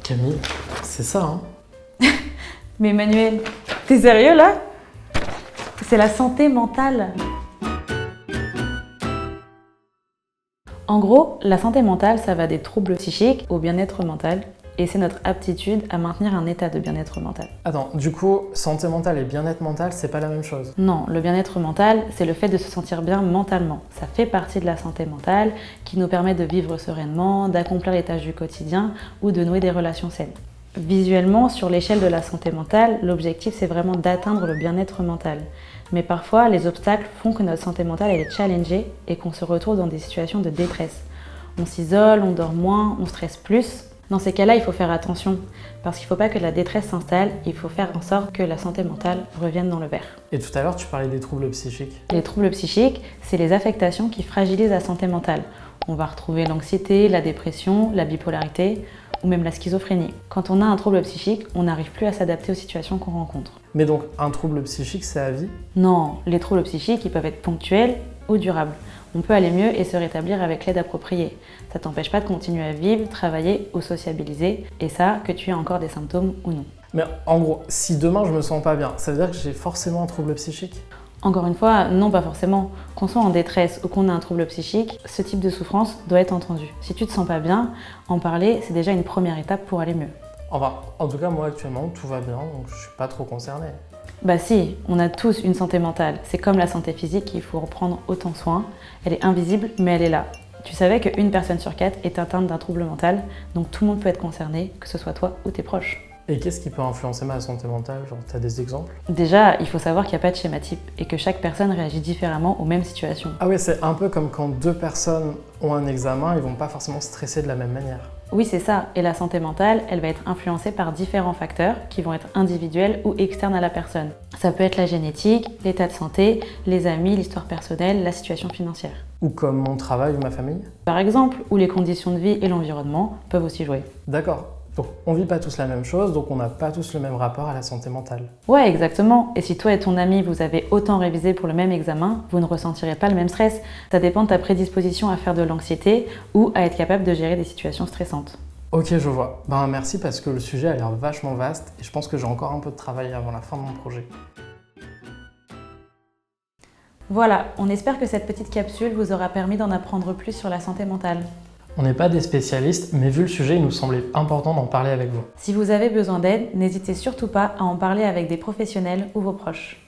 Camille, c'est ça, hein? Mais Emmanuel, t'es sérieux là? C'est la santé mentale. En gros, la santé mentale, ça va des troubles psychiques au bien-être mental. Et c'est notre aptitude à maintenir un état de bien-être mental. Attends, du coup, santé mentale et bien-être mental, c'est pas la même chose? Non, le bien-être mental, c'est le fait de se sentir bien mentalement. Ça fait partie de la santé mentale qui nous permet de vivre sereinement, d'accomplir les tâches du quotidien ou de nouer des relations saines. Visuellement, sur l'échelle de la santé mentale, l'objectif c'est vraiment d'atteindre le bien-être mental. Mais parfois, les obstacles font que notre santé mentale elle est challengée et qu'on se retrouve dans des situations de détresse. On s'isole, on dort moins, on stresse plus. Dans ces cas-là, il faut faire attention, parce qu'il ne faut pas que la détresse s'installe, il faut faire en sorte que la santé mentale revienne dans le vert. Et tout à l'heure, tu parlais des troubles psychiques. Les troubles psychiques, c'est les affectations qui fragilisent la santé mentale. On va retrouver l'anxiété, la dépression, la bipolarité ou même la schizophrénie. Quand on a un trouble psychique, on n'arrive plus à s'adapter aux situations qu'on rencontre. Mais donc, un trouble psychique, c'est à vie? Non, les troubles psychiques, ils peuvent être ponctuels ou durables. On peut aller mieux et se rétablir avec l'aide appropriée. Ça t'empêche pas de continuer à vivre, travailler ou sociabiliser, et ça, que tu aies encore des symptômes ou non. Mais en gros, si demain je me sens pas bien, ça veut dire que j'ai forcément un trouble psychique? Encore une fois, non, pas forcément. Qu'on soit en détresse ou qu'on ait un trouble psychique, ce type de souffrance doit être entendu. Si tu te sens pas bien, en parler, c'est déjà une première étape pour aller mieux. Enfin, en tout cas, moi actuellement, tout va bien, donc je suis pas trop concerné. Bah si, on a tous une santé mentale. C'est comme la santé physique, il faut reprendre autant soin. Elle est invisible, mais elle est là. Tu savais qu'une personne sur 4 est atteinte d'un trouble mental, donc tout le monde peut être concerné, que ce soit toi ou tes proches. Et qu'est-ce qui peut influencer ma santé mentale? Genre, t'as des exemples? Déjà, il faut savoir qu'il n'y a pas de schéma type et que chaque personne réagit différemment aux mêmes situations. Ah ouais, c'est un peu comme quand deux personnes ont un examen, ils vont pas forcément stresser de la même manière. Oui, c'est ça. Et la santé mentale, elle va être influencée par différents facteurs qui vont être individuels ou externes à la personne. Ça peut être la génétique, l'état de santé, les amis, l'histoire personnelle, la situation financière. Ou comme mon travail ou ma famille? Par exemple, où les conditions de vie et l'environnement peuvent aussi jouer. D'accord. Donc on vit pas tous la même chose, donc on n'a pas tous le même rapport à la santé mentale. Ouais, exactement. Et si toi et ton ami, vous avez autant révisé pour le même examen, vous ne ressentirez pas le même stress. Ça dépend de ta prédisposition à faire de l'anxiété ou à être capable de gérer des situations stressantes. Ok, je vois. Ben merci parce que le sujet a l'air vachement vaste et je pense que j'ai encore un peu de travail avant la fin de mon projet. Voilà, on espère que cette petite capsule vous aura permis d'en apprendre plus sur la santé mentale. On n'est pas des spécialistes, mais vu le sujet, il nous semblait important d'en parler avec vous. Si vous avez besoin d'aide, n'hésitez surtout pas à en parler avec des professionnels ou vos proches.